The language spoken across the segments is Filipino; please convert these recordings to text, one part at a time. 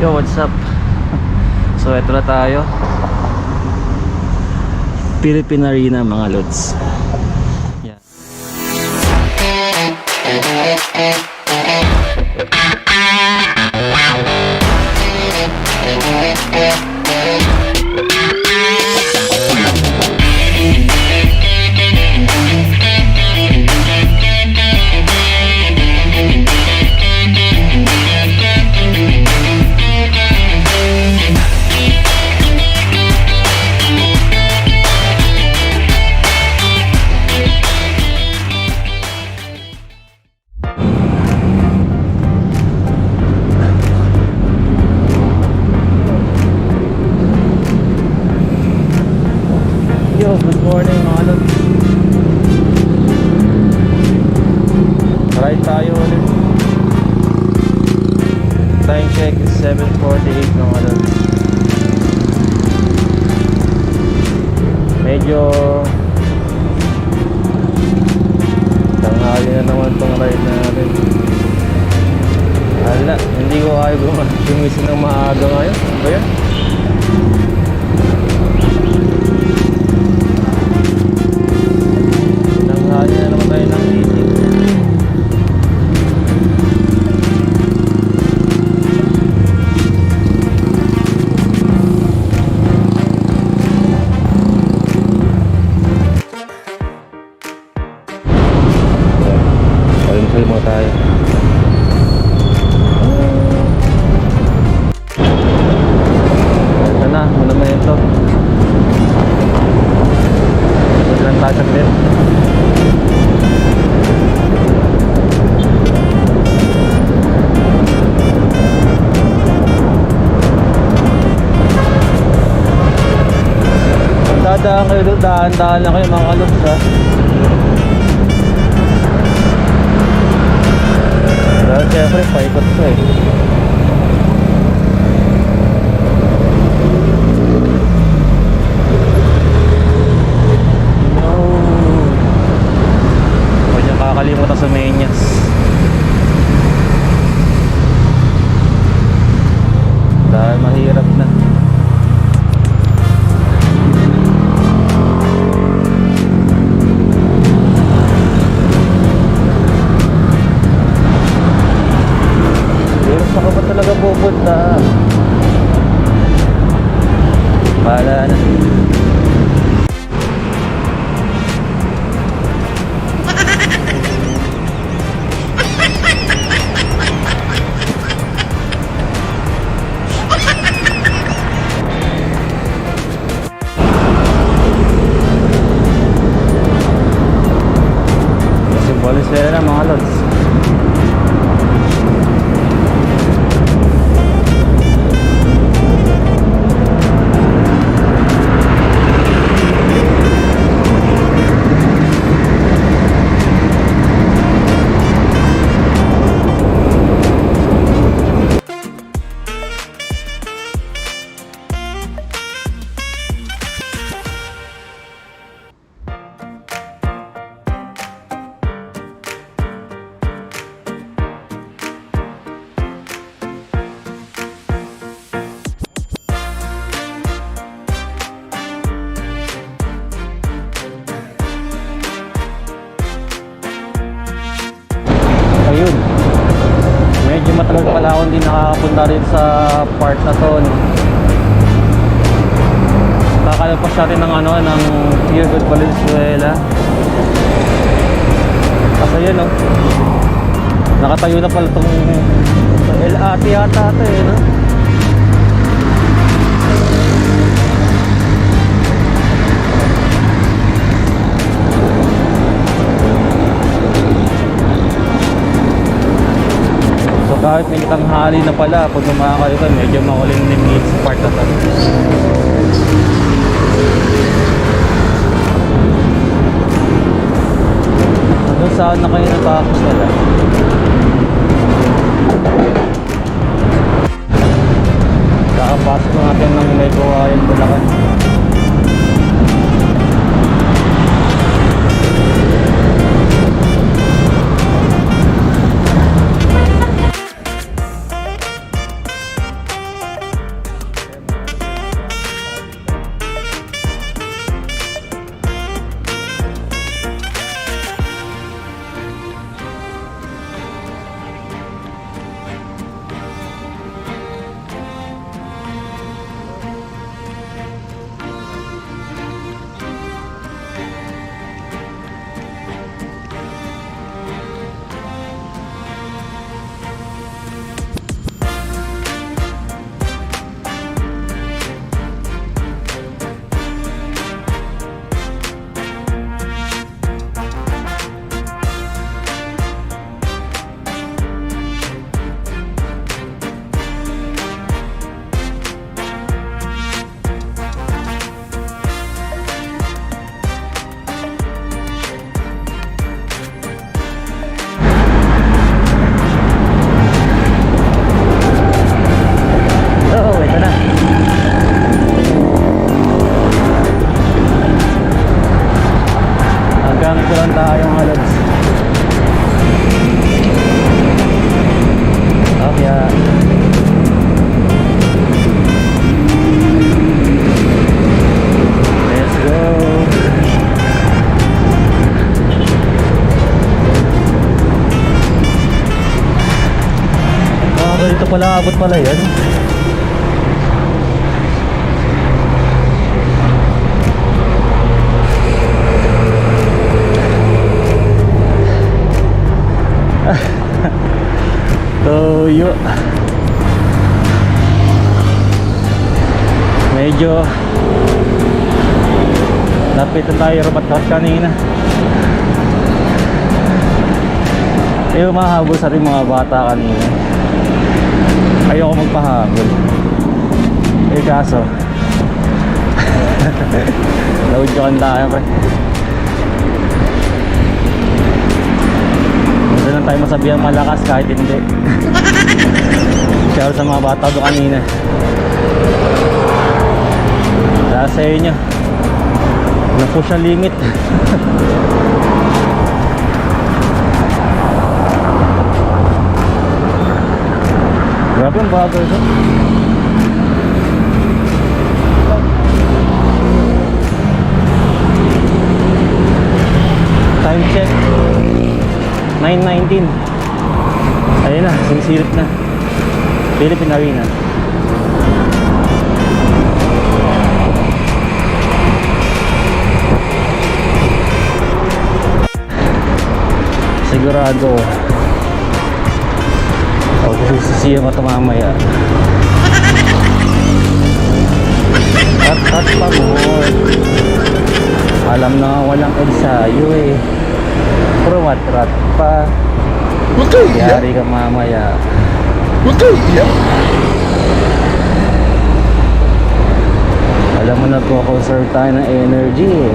Yo, what's up? So eto na tayo, Philippine Arena mga lods. Yeah. Yo, good morning mga lods. Ride tayo ulit. Time check is 7:48 mga lods. Medyo tanghali na naman tong ride natin. Hala, hindi ko kaya gumising ng maaga ngayon. Ano ba yan? Tanghali na naman tayo ng meeting. Palimsal mo tayo. Ito na, muna na ito. Ito lang tayo saglit. Dadaan kayo doon, dahan-dahan lang kayo mga kalods ha. Dahil syempre paikot ko eh. No, huwag niyang kakalimutan sa Menyas. Dahil mahirap na. Saan ka ba talaga pupunta? Bahala na. Simbolis na mga lods. Ayun, medyo matagal pala ako hindi nakakapunta rin sa part na to, no? Kakalagpas natin ng ano, ng Irgod Valenzuela. Kasi yun, no? Nakatayo na pala itong LRT yata ito eh, no? Kahit medyo tanghali na pala, pag lumakayo ka, medyo makulimlim sa part na to. Hanggang saan na kayo natapos nila? Kakapasok natin ng Mego Ayan Bulacan. dito pala abot pala yan. Toyo. Medyo lapitan tayo rumat-rat kanina. Ayaw mahabol sa rin mga bata kanina. Ayoko magpahabol. Eh kaso naudyokan tayo pre. Gusto lang tayo masabihan malakas kahit hindi. Shout sa mga bata doon kanina. Dahil sa inyo na-push ang limit. Grabe ang bagal ito. Time check 9:19. Ayun na, sinisilip na Philippine Arena. Sigurado sisisiya mo ito mamaya. Cut pa mo. Alam na nga walang ensayo eh. Pero rat pa. Yari ka mamaya. Alam mo nagko-conserve tayo ng energy eh.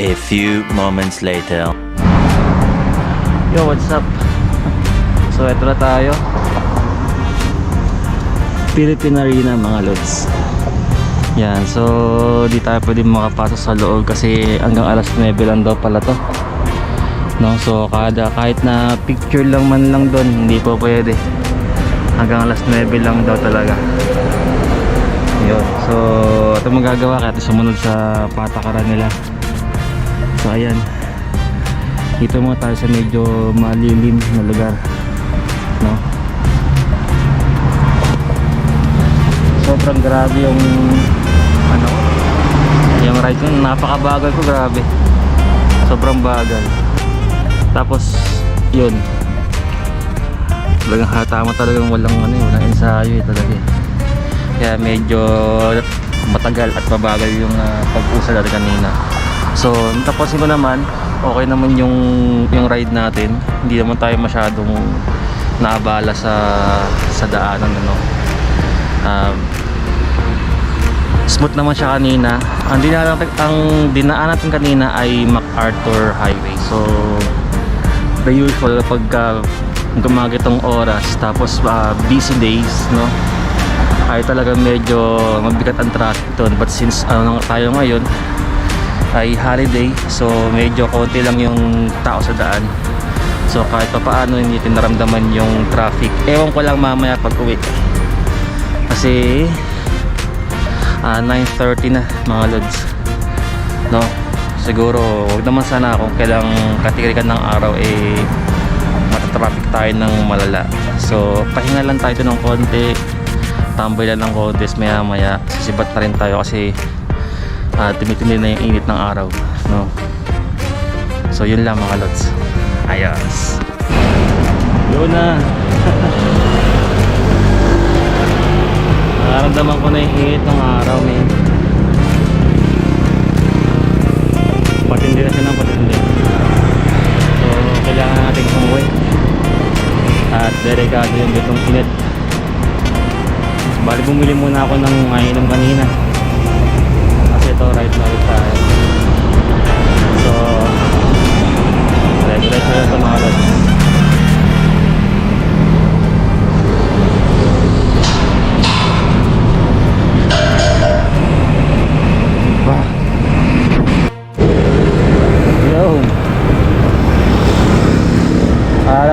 A few moments later. Yo, what's up? So, eto na tayo. Philippine Arena mga lods. Yan, so di tayo pwede makapasok sa loob kasi hanggang alas 9 lang daw pala to. No, so kahit na picture lang man lang doon, hindi po pwede. Hanggang alas 9 lang daw talaga. Yun, so ito magagawa kaya ito sumunod sa patakaran nila. So ayan, dito mo tayo sa medyo malilim na lugar, no? Sobrang grabe yung yung ride ko, napakabagal ko, grabe. Sobrang bagal. Tapos yun, talagang hatama talagang walang walang ensayo talaga. Kaya medyo matagal at mabagal yung pag-usad natin kanina. So, tapusin ko naman, okay naman yung ride natin. Hindi naman tayo masyadong naabala sa daanan, ano. Smooth naman siya kanina. Ang dinaan natin kanina ay MacArthur Highway. So, the usual pagka gumagitong oras, tapos busy days, no, ay talaga medyo mabigat ang traffic doon. But since tayo ngayon ay holiday, so medyo konti lang yung tao sa daan. So kahit pa paano hindi naramdaman yung traffic. Ewan ko lang mamaya pag uwi, kasi 9:30 na mga lods, no. Siguro wag naman sana kung kailang katirikan ng araw matatraffic tayo ng malala. So pahinga lang tayo ng konti, tambay lang ng konti, maya sisibat na rin tayo kasi tumitindi na yung init ng araw, no. So yun lang mga lods. Ayos, yun na. Nararamdaman ko na yung init ng araw, man. Patindi na siya ng patindi. So kailangan natin umuwi at delikado yung bitong init. Bali bumili muna ako ng inom kanina kasi ito right na ulit tayo. So regular na ito mga lods.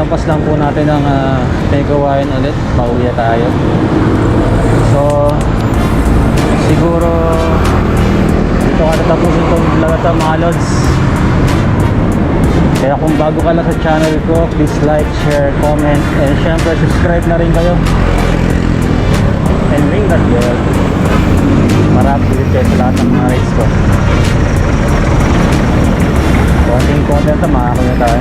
Lampas lang po natin ang Tegawayan ulit, pauwi tayo. So siguro dito ka natapusin itong vlog ito mga lods. Kaya kung bago ka lang sa channel ko, please like, share, comment, and syempre subscribe na rin kayo. And ring that bell para update kayo sa lahat ng mga rides ko. Konting content na makakuha tayo.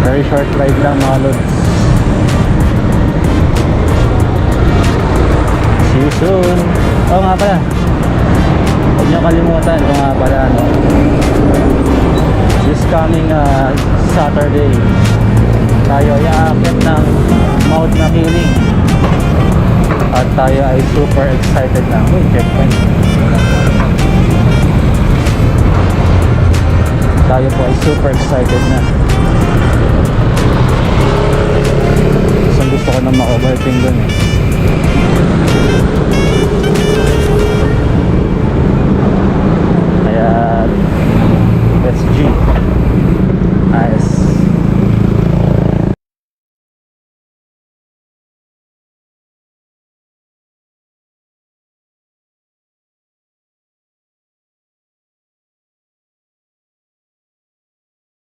Very short ride lang mga lods. See you soon. Oo nga pala, huwag niyo kalimutan ito nga pala, no? This coming Saturday tayo ay aakyat ng Mount Makiling at tayo ay super excited na. Uy, checkpoint. Tayo po ay super excited na. Gusto ko na ma-overthink dun eh.